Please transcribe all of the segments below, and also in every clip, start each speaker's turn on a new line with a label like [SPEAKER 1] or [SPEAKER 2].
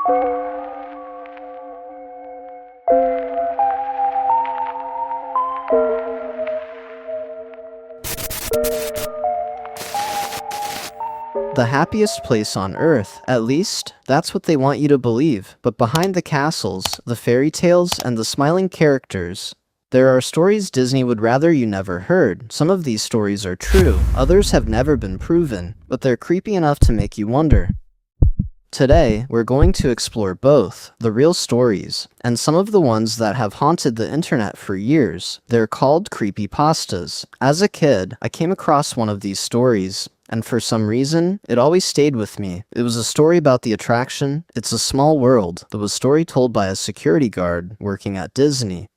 [SPEAKER 1] The happiest place on Earth, at least, that's what they want you to believe. But behind the castles, the fairy tales, and the smiling characters, there are stories Disney would rather you never heard. Some of these stories are true, others have never been proven, but they're creepy enough to make you wonder. Today, we're going to explore both the real stories and some of the ones that have haunted the internet for years. They're called creepypastas. As a kid, I came across one of these stories, and for some reason, it always stayed with me. It was a story about the attraction It's a Small World. It was a story told by a security guard working at Disney.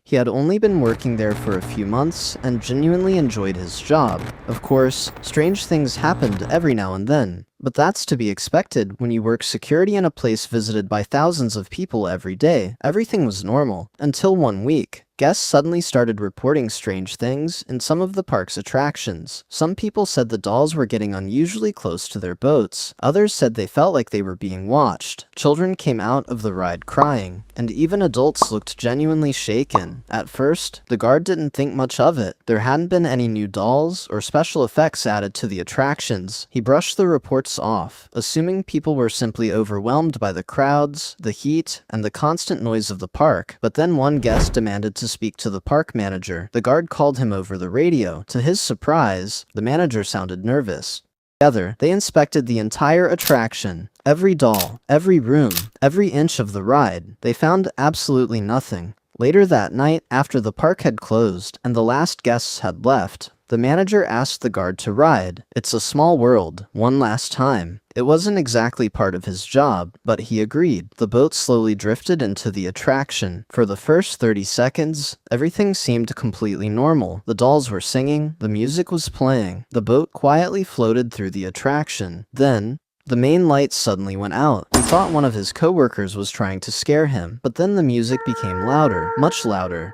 [SPEAKER 1] He had only been working there for a few months and genuinely enjoyed his job. Of course, strange things happened every now and then, but that's to be expected when you work security in a place visited by thousands of people every day. Everything was normal, until one week. Guests suddenly started reporting strange things in some of the park's attractions. Some people said the dolls were getting unusually close to their boats. Others said they felt like they were being watched. Children came out of the ride crying, and even adults looked genuinely shaken. At first, the guard didn't think much of it. There hadn't been any new dolls or special effects added to the attractions. He brushed the reports off, assuming people were simply overwhelmed by the crowds, the heat, and the constant noise of the park. But then one guest demanded to speak to the park manager. The guard called him over the radio. To his surprise, the manager sounded nervous. Together, they inspected the entire attraction. Every doll, every room, every inch of the ride. They found absolutely nothing. Later that night, after the park had closed and the last guests had left, the manager asked the guard to ride It's a Small World one last time. It wasn't exactly part of his job, but he agreed. The boat slowly drifted into the attraction. For the first 30 seconds, everything seemed completely normal. The dolls were singing, the music was playing, the boat quietly floated through the attraction. Then, the main light suddenly went out. He thought one of his coworkers was trying to scare him, but then the music became louder, much louder.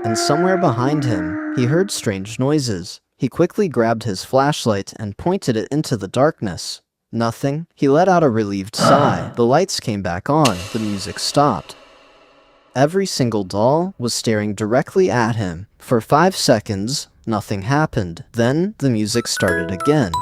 [SPEAKER 1] And somewhere behind him, he heard strange noises. He quickly grabbed his flashlight and pointed it into the darkness. Nothing. He let out a relieved sigh. The lights came back on. The music stopped. Every single doll was staring directly at him. For 5 seconds, nothing happened. Then, the music started again.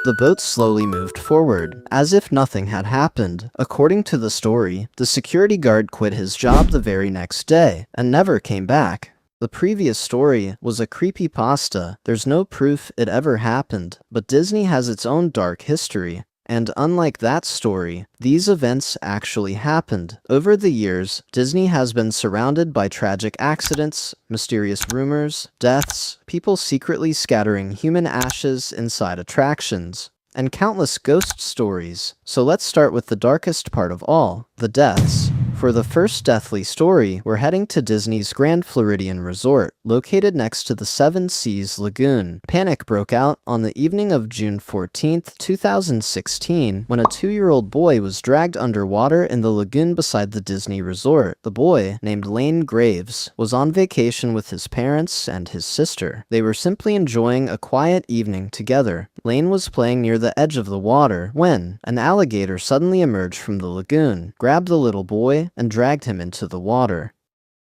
[SPEAKER 1] The boat slowly moved forward, as if nothing had happened. According to the story, the security guard quit his job the very next day and never came back. The previous story was a creepypasta. There's no proof it ever happened, but Disney has its own dark history. And unlike that story, these events actually happened. Over the years, Disney has been surrounded by tragic accidents, mysterious rumors, deaths, people secretly scattering human ashes inside attractions, and countless ghost stories. So let's start with the darkest part of all, the deaths. For the first deathly story, we're heading to Disney's Grand Floridian Resort, located next to the Seven Seas Lagoon. Panic broke out on the evening of June 14, 2016, when a 2-year-old boy was dragged underwater in the lagoon beside the Disney resort. The boy, named Lane Graves, was on vacation with his parents and his sister. They were simply enjoying a quiet evening together. Lane was playing near the edge of the water when an alligator suddenly emerged from the lagoon, grabbed the little boy, and dragged him into the water.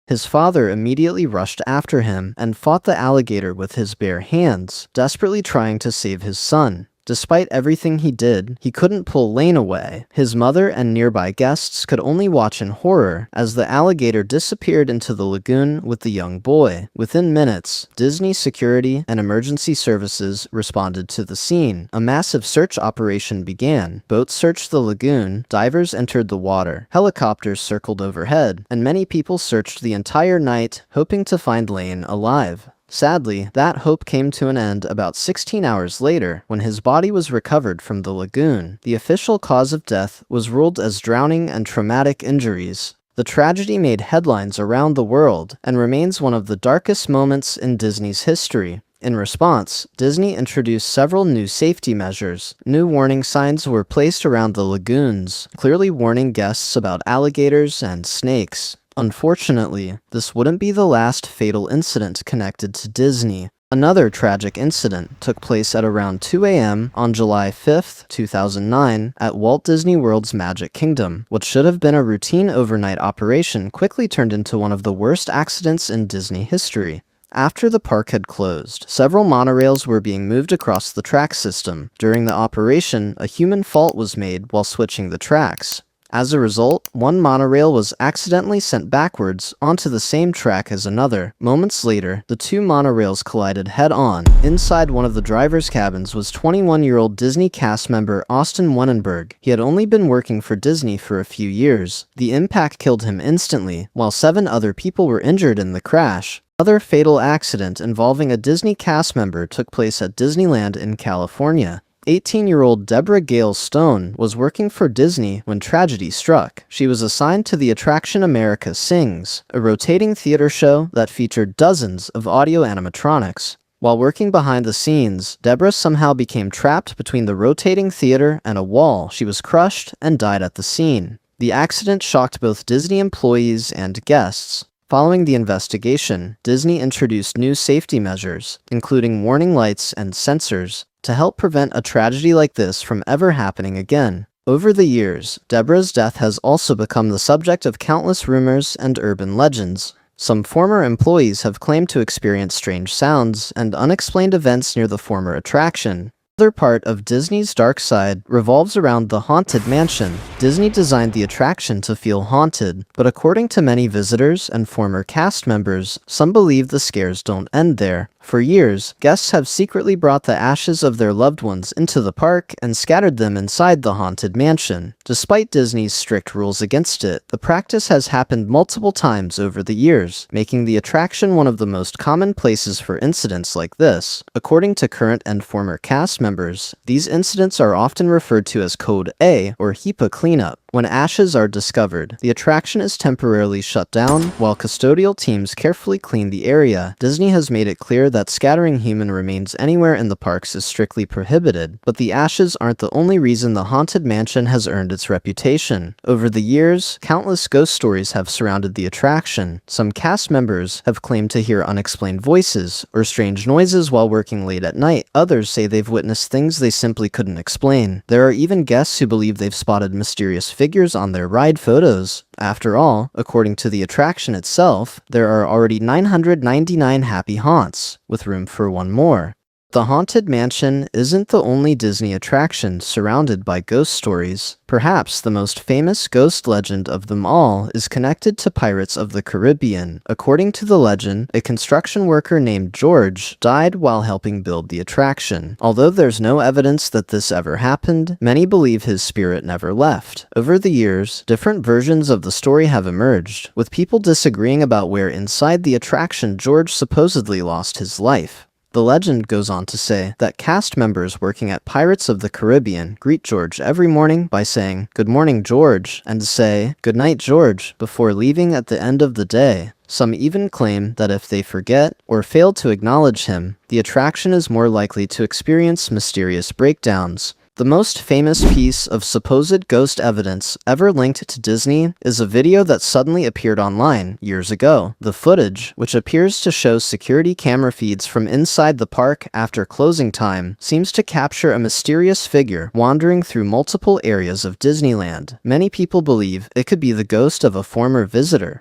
[SPEAKER 1] His father immediately rushed after him and fought the alligator with his bare hands, desperately trying to save his son. Despite everything he did, he couldn't pull Lane away. His mother and nearby guests could only watch in horror as the alligator disappeared into the lagoon with the young boy. Within minutes, Disney security and emergency services responded to the scene. A massive search operation began. Boats searched the lagoon, divers entered the water, helicopters circled overhead, and many people searched the entire night, hoping to find Lane alive. Sadly, that hope came to an end about 16 hours later when his body was recovered from the lagoon. The official cause of death was ruled as drowning and traumatic injuries. The tragedy made headlines around the world and remains one of the darkest moments in Disney's history. In response, Disney introduced several new safety measures. New warning signs were placed around the lagoons, clearly warning guests about alligators and snakes. Unfortunately, this wouldn't be the last fatal incident connected to Disney. Another tragic incident took place at around 2 a.m. on July 5, 2009, at Walt Disney World's Magic Kingdom. What should have been a routine overnight operation quickly turned into one of the worst accidents in Disney history. After the park had closed, several monorails were being moved across the track system. During the operation, a human fault was made while switching the tracks. As a result, one monorail was accidentally sent backwards onto the same track as another. Moments later, the two monorails collided head-on. Inside one of the driver's cabins was 21-year-old Disney cast member Austin Wenenberg. He had only been working for Disney for a few years. The impact killed him instantly, while 7 other people were injured in the crash. Another fatal accident involving a Disney cast member took place at Disneyland in California. 18-year-old Deborah Gale Stone was working for Disney when tragedy struck. She was assigned to the attraction America Sings, a rotating theater show that featured dozens of audio animatronics. While working behind the scenes, Deborah somehow became trapped between the rotating theater and a wall. She was crushed and died at the scene. The accident shocked both Disney employees and guests. Following the investigation, Disney introduced new safety measures, including warning lights and sensors, to help prevent a tragedy like this from ever happening again. Over the years, Deborah's death has also become the subject of countless rumors and urban legends. Some former employees have claimed to experience strange sounds and unexplained events near the former attraction. Another part of Disney's dark side revolves around the Haunted Mansion. Disney designed the attraction to feel haunted, but according to many visitors and former cast members, some believe the scares don't end there. For years, guests have secretly brought the ashes of their loved ones into the park and scattered them inside the Haunted Mansion. Despite Disney's strict rules against it, the practice has happened multiple times over the years, making the attraction one of the most common places for incidents like this. According to current and former cast members, these incidents are often referred to as Code A or HEPA cleanup. When ashes are discovered, the attraction is temporarily shut down while custodial teams carefully clean the area. Disney has made it clear that scattering human remains anywhere in the parks is strictly prohibited, but the ashes aren't the only reason the Haunted Mansion has earned its reputation. Over the years, countless ghost stories have surrounded the attraction. Some cast members have claimed to hear unexplained voices or strange noises while working late at night. Others say they've witnessed things they simply couldn't explain. There are even guests who believe they've spotted mysterious figures on their ride photos. After all, according to the attraction itself, there are already 999 happy haunts, with room for one more. The Haunted Mansion isn't the only Disney attraction surrounded by ghost stories. Perhaps the most famous ghost legend of them all is connected to Pirates of the Caribbean. According to the legend, a construction worker named George died while helping build the attraction. Although there's no evidence that this ever happened, many believe his spirit never left. Over the years, different versions of the story have emerged, with people disagreeing about where inside the attraction George supposedly lost his life. The legend goes on to say that cast members working at Pirates of the Caribbean greet George every morning by saying, "Good morning, George," and say, "Good night, George," before leaving at the end of the day. Some even claim that if they forget or fail to acknowledge him, the attraction is more likely to experience mysterious breakdowns. The most famous piece of supposed ghost evidence ever linked to Disney is a video that suddenly appeared online years ago. The footage, which appears to show security camera feeds from inside the park after closing time, seems to capture a mysterious figure wandering through multiple areas of Disneyland. Many people believe it could be the ghost of a former visitor.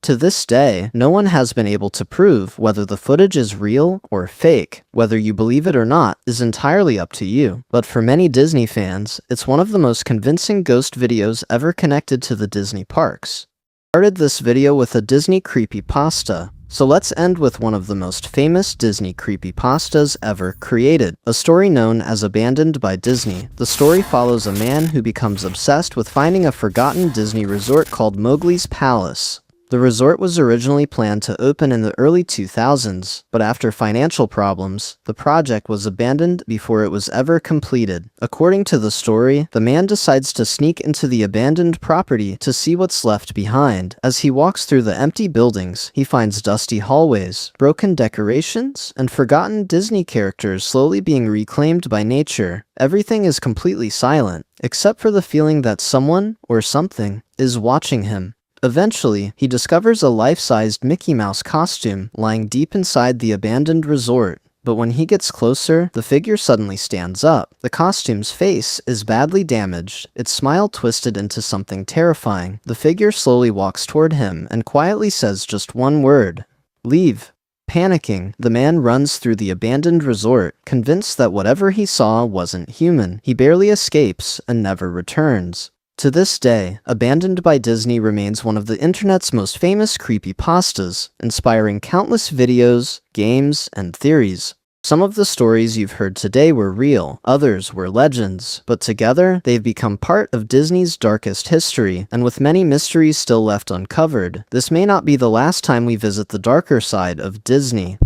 [SPEAKER 1] To this day, no one has been able to prove whether the footage is real or fake. Whether you believe it or not is entirely up to you. But for many Disney fans, it's one of the most convincing ghost videos ever connected to the Disney parks. I started this video with a Disney creepypasta, so let's end with one of the most famous Disney creepypastas ever created, a story known as Abandoned by Disney. The story follows a man who becomes obsessed with finding a forgotten Disney resort called Mowgli's Palace. The resort was originally planned to open in the early 2000s, but after financial problems, the project was abandoned before it was ever completed. According to the story, the man decides to sneak into the abandoned property to see what's left behind. As he walks through the empty buildings, he finds dusty hallways, broken decorations, and forgotten Disney characters slowly being reclaimed by nature. Everything is completely silent, except for the feeling that someone, or something, is watching him. Eventually, he discovers a life-sized Mickey Mouse costume lying deep inside the abandoned resort. But when he gets closer, the figure suddenly stands up. The costume's face is badly damaged, its smile twisted into something terrifying. The figure slowly walks toward him and quietly says just one word: "Leave." Panicking, the man runs through the abandoned resort, convinced that whatever he saw wasn't human. He barely escapes and never returns. To this day, Abandoned by Disney remains one of the internet's most famous creepypastas, inspiring countless videos, games, and theories. Some of the stories you've heard today were real, others were legends, but together, they've become part of Disney's darkest history, and with many mysteries still left uncovered, this may not be the last time we visit the darker side of Disney.